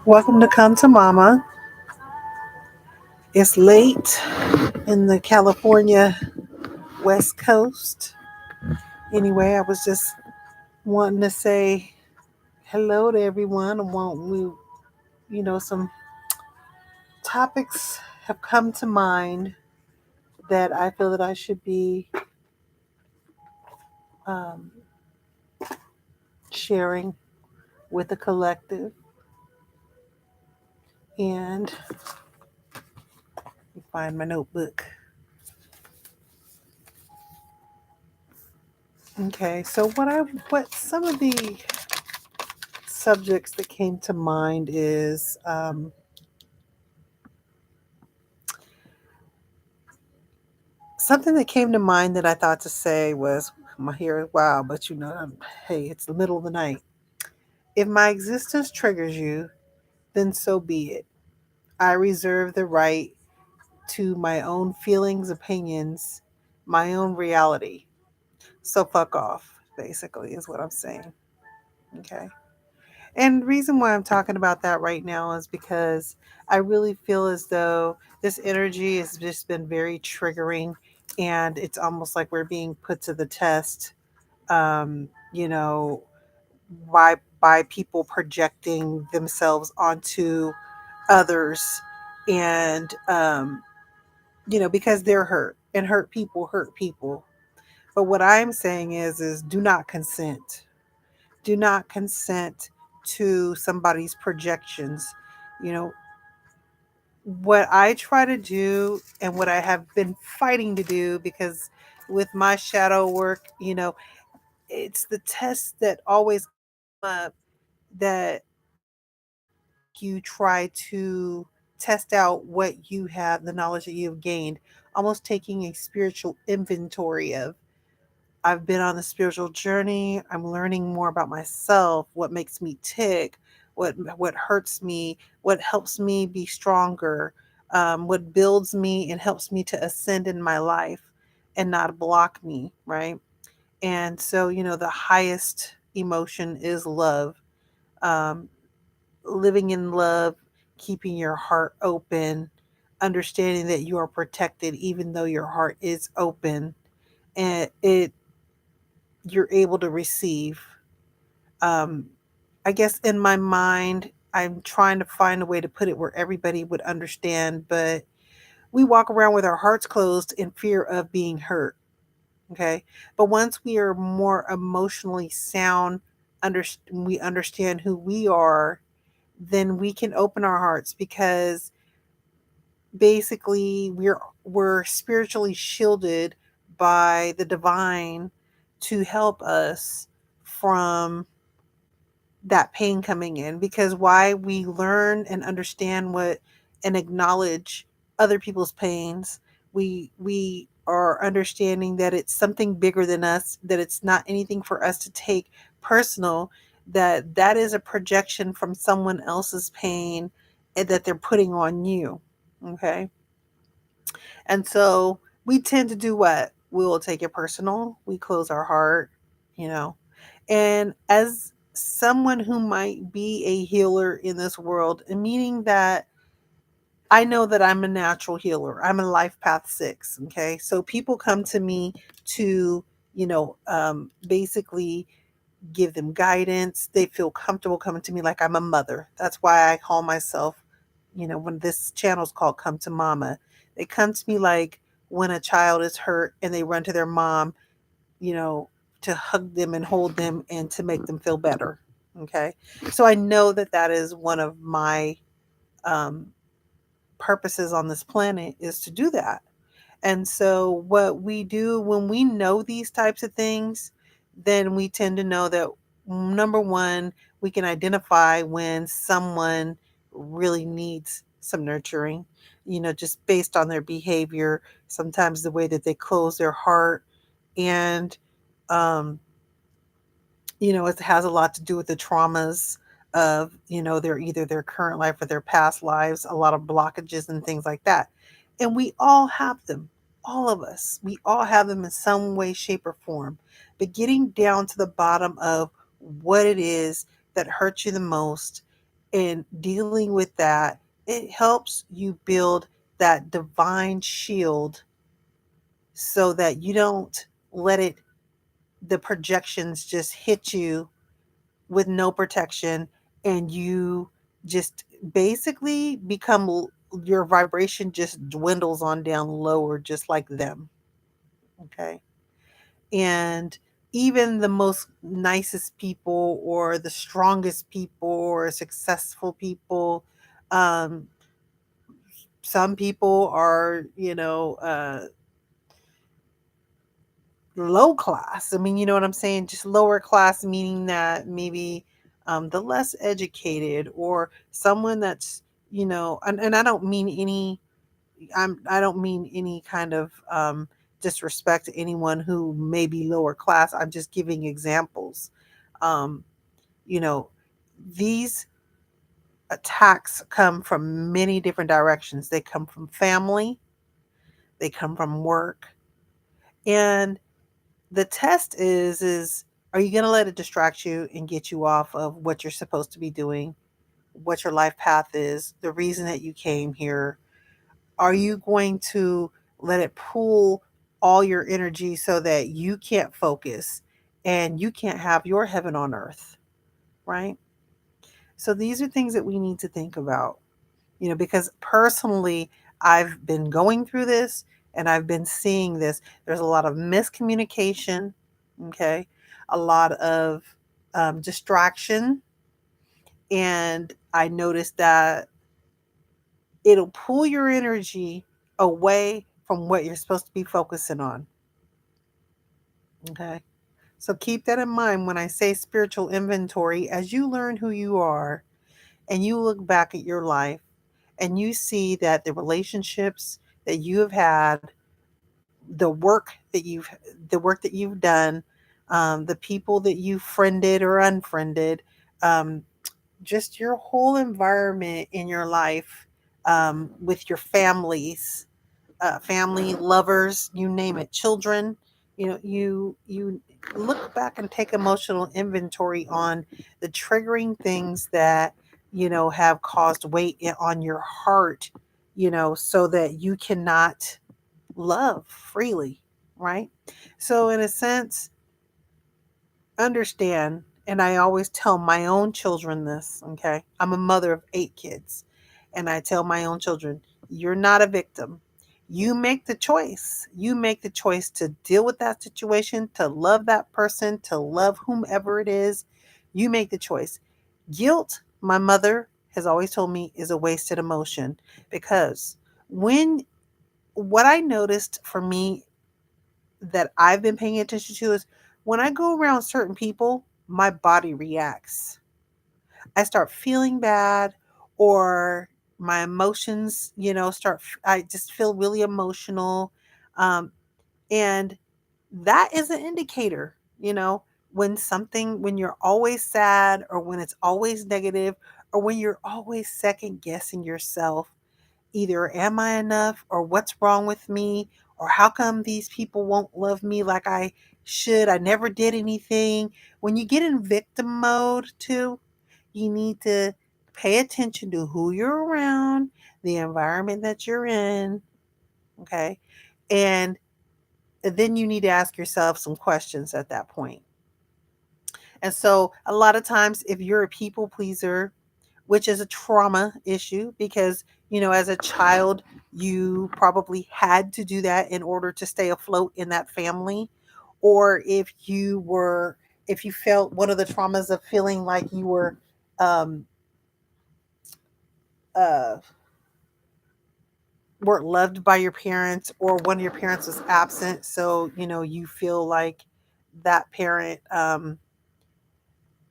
Welcome to Come to Mama. It's late in the California West Coast. Anyway, I was just wanting to say hello to everyone. I want some topics have come to mind that I feel that I should be um, sharing with the collective. And let me find my notebook. Okay, so what some of the subjects that came to mind is something that came to mind that I thought to say was my hair. Wow, but hey, it's the middle of the night. If my existence triggers you, then so be it. I reserve the right to my own feelings, opinions, my own reality. So fuck off, basically, is what I'm saying. Okay. And the reason why I'm talking about that right now is because I really feel as though this energy has just been very triggering, and it's almost like we're being put to the test, um, you know, by people projecting themselves onto others, and because they're hurt, and hurt people. But what I'm saying is do not consent. Do not consent to somebody's projections. You know, what I try to do and what I have been fighting to do, because with my shadow work, it's the test that always come up, that you try to test out what you have, the knowledge that you've gained, almost taking a spiritual inventory of. I've been on the spiritual journey. I'm learning more about myself, what makes me tick, what hurts me, what helps me be stronger, what builds me and helps me to ascend in my life and not block me, right? And so, the highest emotion is love. Um, Living in love, keeping your heart open, understanding that you are protected even though your heart is open, and you're able to receive. Um, I guess in my mind, I'm trying to find a way to put it where everybody would understand, but we walk around with our hearts closed in fear of being hurt. Okay. But once we are more emotionally sound, we understand who we are, then we can open our hearts, because basically we're spiritually shielded by the divine to help us from that pain coming in. Because why we learn and understand what and acknowledge other people's pains, we are understanding that it's something bigger than us, that it's not anything for us to take personal, that is a projection from someone else's pain, and that they're putting on you. Okay. And so we tend to do what? We will take it personal. We close our heart, you know. And as someone who might be a healer in this world, and meaning that I know that I'm a natural healer, I'm a life path 6. Okay. So people come to me to, basically give them guidance. They feel comfortable coming to me like I'm a mother. That's why I call myself, when this channel is called Come to Mama, they come to me like when a child is hurt and they run to their mom, you know, to hug them and hold them and to make them feel better. Okay. So I know that that is one of my um, purposes on this planet, is to do that. And so, what we do when we know these types of things, then we tend to know that, number one, we can identify when someone really needs some nurturing, just based on their behavior, sometimes the way that they close their heart. And, um, it has a lot to do with the traumas of, their either their current life or their past lives, a lot of blockages and things like that. And we all have them. All of us. We all have them in some way, shape, or form. But getting down to the bottom of what it is that hurts you the most, And dealing with that, it helps you build that divine shield so that you don't let it, the projections just hit you with no protection, and you just basically your vibration just dwindles on down lower just like them. Okay. And even the most nicest people or the strongest people or successful people, um, some people are, low class. I mean, you know what I'm saying? Just lower class, meaning that maybe the less educated or someone that's, and I don't mean I don't mean any kind of disrespect to anyone who may be lower class. I'm just giving examples. Um, you know, these attacks come from many different directions. They come from family, they come from work, and the test is are you going to let it distract you and get you off of what you're supposed to be doing, what your life path is, the reason that you came here? Are you going to let it pull all your energy so that you can't focus and you can't have your heaven on earth, right? So these are things that we need to think about, because personally, I've been going through this and I've been seeing this. There's a lot of miscommunication, okay, a lot of distraction. And I noticed that it'll pull your energy away from what you're supposed to be focusing on, okay? So keep that in mind when I say spiritual inventory. As you learn who you are and you look back at your life and you see that the relationships that you have had, the work that you've done, the people that you friended or unfriended, um, just your whole environment in your life, with your families, family, lovers, you name it, children. You look back and take emotional inventory on the triggering things that have caused weight on your heart, so that you cannot love freely, right? So, in a sense, understand, and I always tell my own children this, okay? I'm a mother of 8 kids, and I tell my own children, you're not a victim. You make the choice. You make the choice to deal with that situation, to love that person, to love whomever it is. You make the choice. Guilt, my mother has always told me, is a wasted emotion, because when what I noticed for me that I've been paying attention to is when I go around certain people, my body reacts. I start feeling bad, or my emotions, I just feel really emotional. Um, and that is an indicator, when you're always sad, or when it's always negative, or when you're always second guessing yourself. Either am I enough, or what's wrong with me, or how come these people won't love me like I should? I never did anything. When you get in victim mode too, you need to pay attention to who you're around, the environment that you're in, okay? And then you need to ask yourself some questions at that point. And so a lot of times, if you're a people pleaser, which is a trauma issue, because, as a child, you probably had to do that in order to stay afloat in that family. Or if you felt one of the traumas of feeling like you um, uh, weren't loved by your parents, or one of your parents was absent. So, you feel like that parent,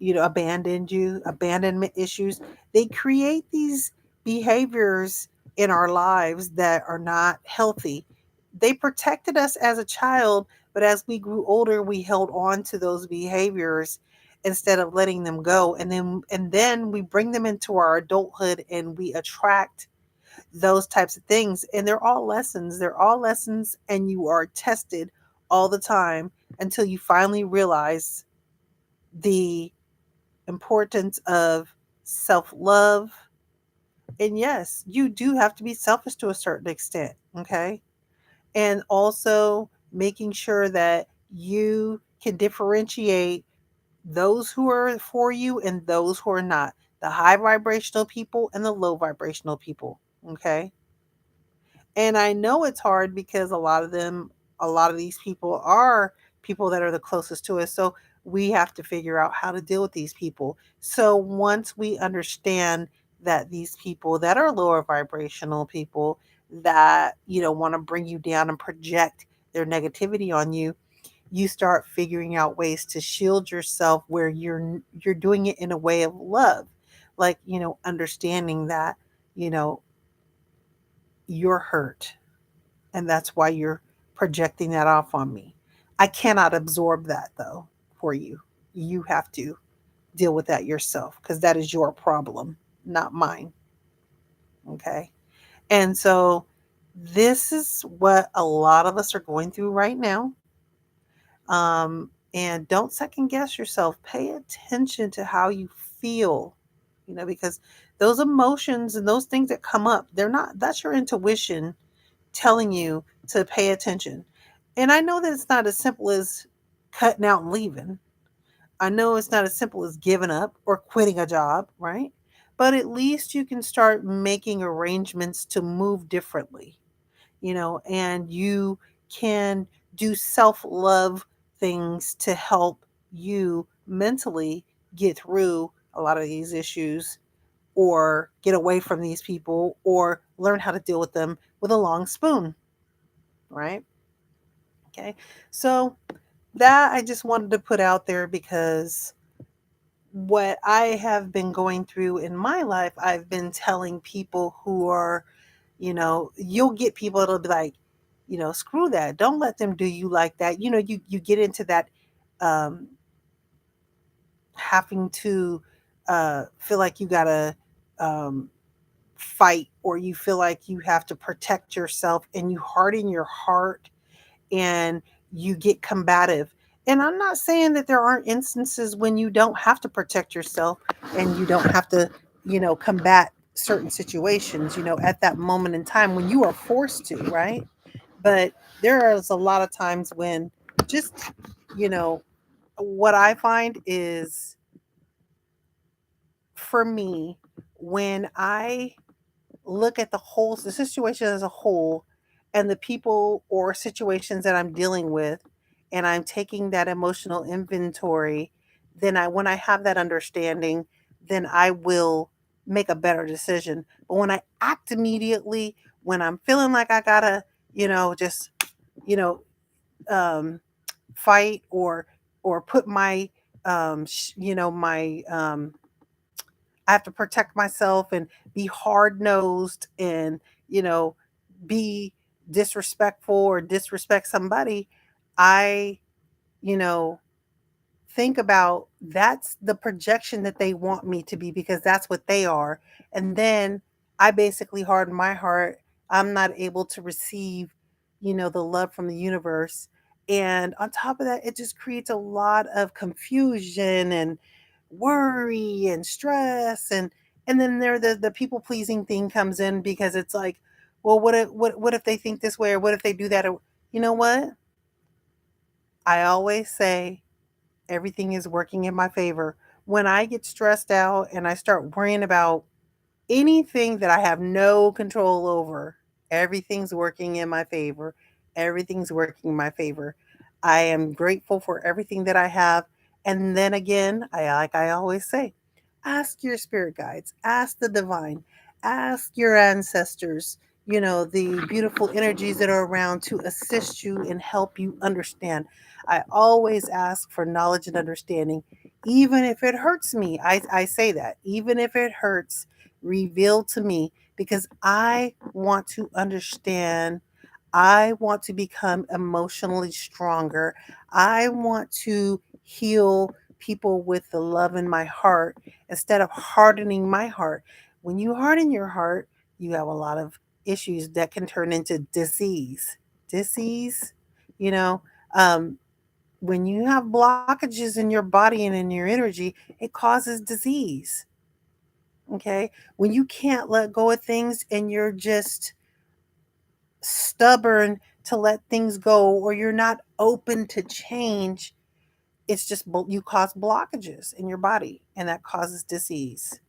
abandoned you, abandonment issues. They create these behaviors in our lives that are not healthy. They protected us as a child, but as we grew older, we held on to those behaviors instead of letting them go. And then we bring them into our adulthood and we attract those types of things. And they're all lessons. They're all lessons, and you are tested all the time until you finally realize the importance of self love. And yes, you do have to be selfish to a certain extent. Okay. And also making sure that you can differentiate those who are for you and those who are not, the high vibrational people and the low vibrational people. Okay. And I know it's hard because a lot of these people are people that are the closest to us. So we have to figure out how to deal with these people. So once we understand that these people that are lower vibrational people that, want to bring you down and project their negativity on you, you start figuring out ways to shield yourself where you're doing it in a way of love. Like, understanding that, you know, you're hurt and that's why you're projecting that off on me. I cannot absorb that though for you. You have to deal with that yourself because that is your problem, not mine. Okay. And so this is what a lot of us are going through right now. And don't second guess yourself. Pay attention to how you feel, because those emotions and those things that come up, that's your intuition telling you to pay attention. And I know that it's not as simple as cutting out and leaving. I know it's not as simple as giving up or quitting a job, right? But at least you can start making arrangements to move differently, and you can do self love things to help you mentally get through a lot of these issues or get away from these people or learn how to deal with them with a long spoon, right? Okay. So that I just wanted to put out there because what I have been going through in my life, I've been telling people who are, you'll get people that'll be like, screw that. Don't let them do you like that. You get into that um, having to feel like you gotta um, fight or you feel like you have to protect yourself and you harden your heart and you get combative. And I'm not saying that there aren't instances when you don't have to protect yourself and you don't have to, combat certain situations, at that moment in time when you are forced to, right? But there is a lot of times when just, you know, what I find is for me, when I look at the situation as a whole and the people or situations that I'm dealing with and I'm taking that emotional inventory, then when I have that understanding, then I will make a better decision. But when I act immediately, when I'm feeling like I gotta, just, you know, um, fight or put my I have to protect myself and be hard nosed and, you know, be disrespectful or disrespect somebody. I, you know, think about that's the projection that they want me to be because that's what they are. And then I basically harden my heart. I'm not able to receive, the love from the universe. And on top of that, it just creates a lot of confusion and worry and stress and then there the people pleasing thing comes in because it's like, well, what if they think this way or what if they do that or you know what? I always say everything is working in my favor. When I get stressed out and I start worrying about anything that I have no control over, everything's working in my favor. Everything's working in my favor. I am grateful for everything that I have. And then again, like I always say, ask your spirit guides, ask the divine, ask your ancestors, the beautiful energies that are around to assist you and help you understand. I always ask for knowledge and understanding, even if it hurts me. I say that, even if it hurts, revealed to me because I want to understand. I want to become emotionally stronger. I want to heal people with the love in my heart instead of hardening my heart. When you harden your heart, you have a lot of issues that can turn into disease. Disease, you know, um, when you have blockages in your body and in your energy, it causes disease. Okay. When you can't let go of things and you're just stubborn to let things go, or you're not open to change, it's just you cause blockages in your body and that causes disease.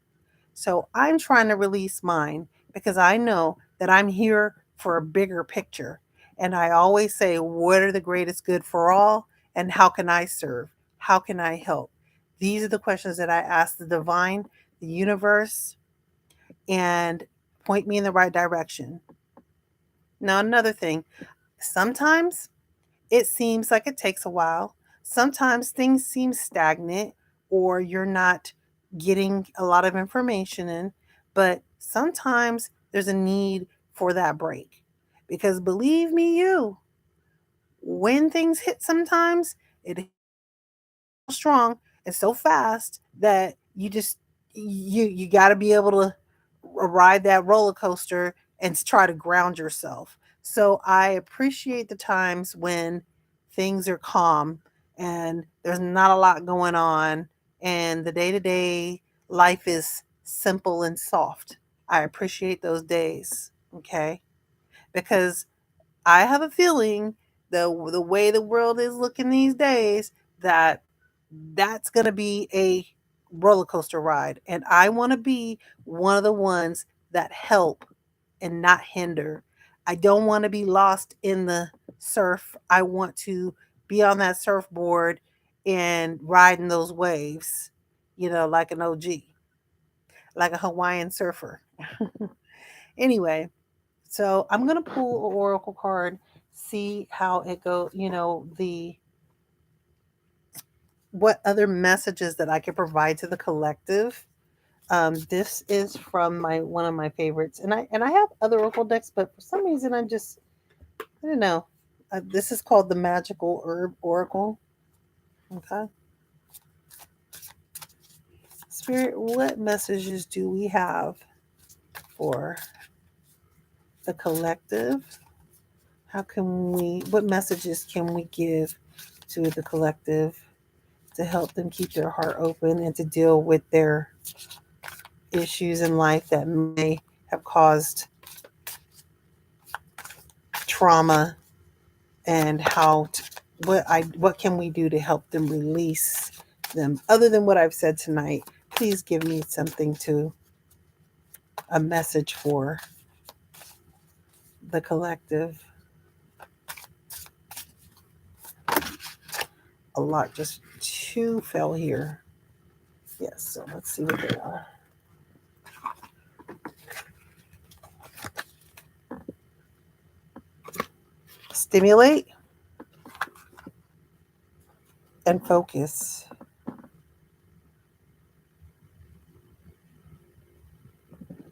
So I'm trying to release mine because I know that I'm here for a bigger picture. And I always say, what are the greatest good for all? And how can I serve? How can I help? These are the questions that I ask the divine, the universe, and point me in the right direction. Now, another thing, sometimes it seems like it takes a while. Sometimes things seem stagnant or you're not getting a lot of information in, but sometimes there's a need for that break. Because believe me, when things hit sometimes, it hits so strong and so fast that you got to be able to ride that roller coaster and try to ground yourself. So I appreciate the times when things are calm and there's not a lot going on and the day-to-day life is simple and soft. I appreciate those days, okay? Because I have a feeling the way the world is looking these days that that's going to be a roller coaster ride, and I want to be one of the ones that help and not hinder. I don't want to be lost in the surf. I want to be on that surfboard and riding those waves, like an OG, like a Hawaiian surfer. Anyway, so I'm gonna pull an oracle card, see how it goes. The what other messages that I can provide to the collective. This is from my one of my favorites, and I have other oracle decks, but for some reason I don't know. This is called the Magical Herb Oracle. Okay, Spirit, what messages do we have for the collective? How can we? What messages can we give to the collective to help them keep their heart open and to deal with their issues in life that may have caused trauma, and what can we do to help them release them other than what I've said tonight? Please give me something to a message for the collective. A lot, just two fell here. Yes, so let's see what they are. Stimulate and focus.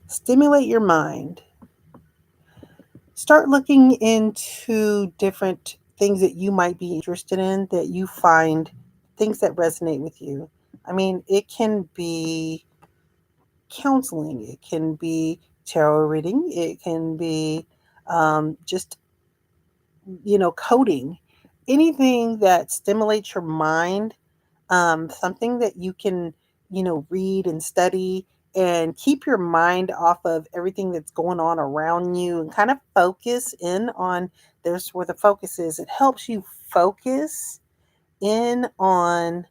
Stimulate your mind. Start looking into different things that you might be interested in, that you find things that resonate with you. I mean, it can be counseling, it can be tarot reading, it can be just, coding, anything that stimulates your mind, something that you can, read and study and keep your mind off of everything that's going on around you and kind of focus in on there's where the focus is. It helps you focus in on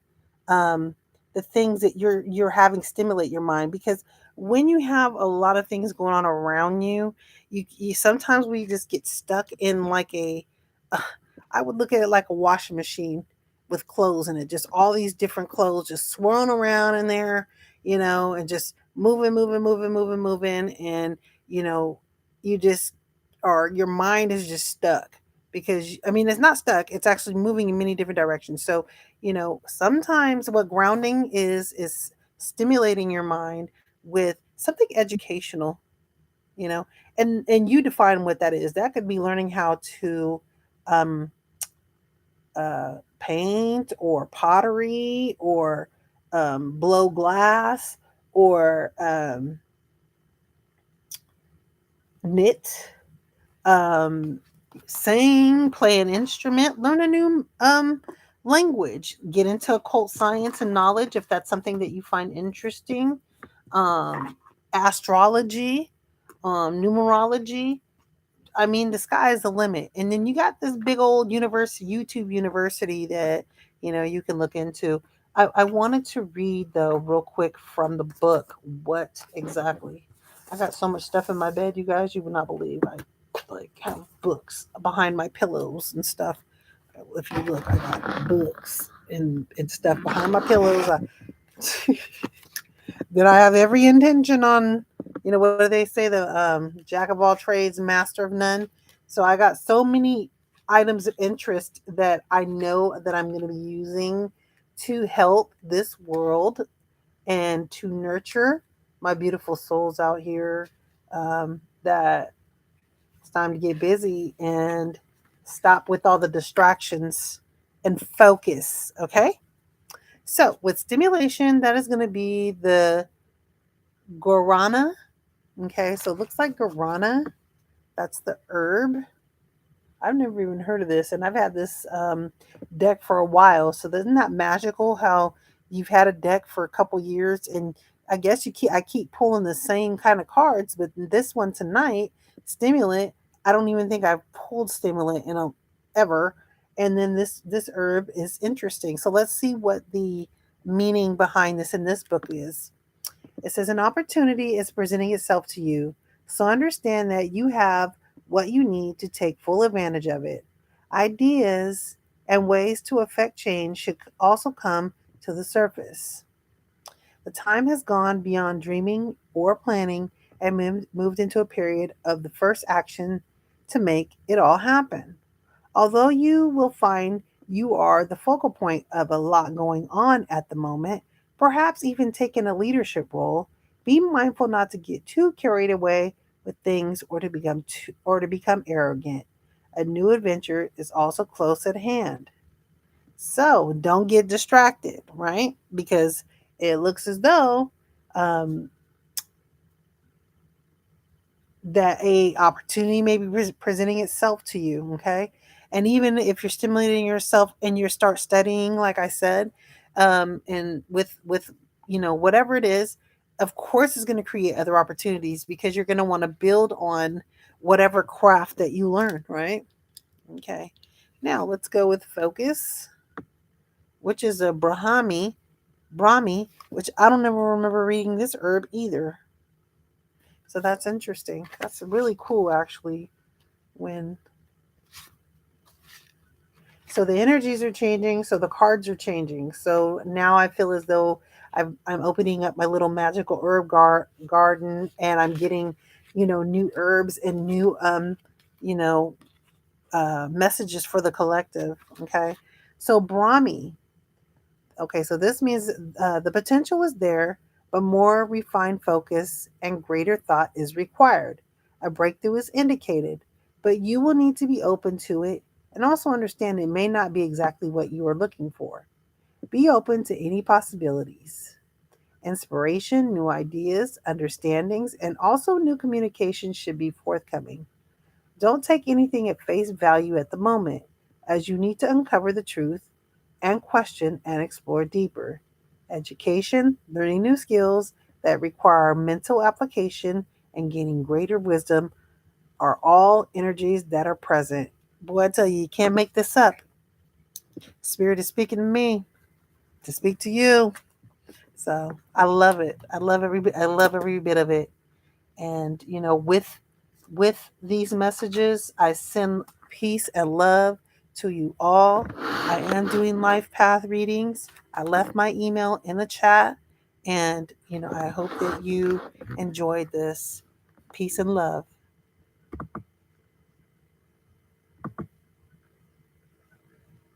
um, the things that you're having stimulate your mind, because when you have a lot of things going on around you, you sometimes we just get stuck in like uh, I would look at it like a washing machine with clothes in it, just all these different clothes just swirling around in there, and just moving, moving, moving, moving, moving, and you know you just or your mind is just stuck, because I mean it's not stuck, it's actually moving in many different directions. So, sometimes what grounding is stimulating your mind with something educational, you know, and you define what that is. That could be learning how to um paint or pottery or blow glass or knit, um, sing, play an instrument, learn a new language, get into occult science and knowledge if that's something that you find interesting. astrology, numerology. I mean, the sky is the limit. And then you got this big old university, YouTube university that, you can look into. I wanted to read, though, real quick from the book, what exactly. I got so much stuff in my bed, you guys, you would not believe. I like have books behind my pillows and stuff. If you look, I got books and stuff behind my pillows. That I have every intention on, what do they say? The jack of all trades, master of none. So I got so many items of interest that I know that I'm going to be using to help this world and to nurture my beautiful souls out here. That it's time to get busy and stop with all the distractions and focus. Okay. So with stimulation, that is going to be the guarana. Okay, so it looks like guarana. That's the herb. I've never even heard of this, and I've had this deck for a while. So isn't that magical? How you've had a deck for a couple years, and I guess I keep pulling the same kind of cards, but this one tonight, stimulant. I don't even think I've pulled stimulant in a ever. And then this herb is interesting. So let's see what the meaning behind this in this book is. It says an opportunity is presenting itself to you, so understand that you have what you need to take full advantage of it. Ideas and ways to affect change should also come to the surface. The time has gone beyond dreaming or planning and moved into a period of the first action to make it all happen. Although you will find you are the focal point of a lot going on at the moment, perhaps even taking a leadership role, be mindful not to get too carried away with things or to become arrogant. A new adventure is also close at hand. So don't get distracted, right? Because it looks as though um, that a opportunity may be presenting itself to you. Okay, and even if you're stimulating yourself and you start studying, like I said, and with whatever it is, of course it's going to create other opportunities because you're going to want to build on whatever craft that you learn, right? Okay, now let's go with focus, which is a brahmi, which I don't ever remember reading this herb either. So that's interesting. That's really cool, actually. When So the energies are changing, so the cards are changing. So now I feel as though I'm opening up my little magical garden, and I'm getting, new herbs and new, you know, messages for the collective. Okay, so Brahmi. Okay, so this means the potential is there, but more refined focus and greater thought is required. A breakthrough is indicated, but you will need to be open to it and also understand it may not be exactly what you are looking for. Be open to any possibilities. Inspiration, new ideas, understandings, and also new communications should be forthcoming. Don't take anything at face value at the moment, as you need to uncover the truth and question and explore deeper. Education, learning new skills that require mental application, and gaining greater wisdom are all energies that are present. Boy, I tell you, you can't make this up. Spirit is speaking to me to speak to you. So I love it. I love every bit of it. And with these messages, I send peace and love to you all. I am doing life path readings. I left my email in the chat, and I hope that you enjoyed this. Peace and love.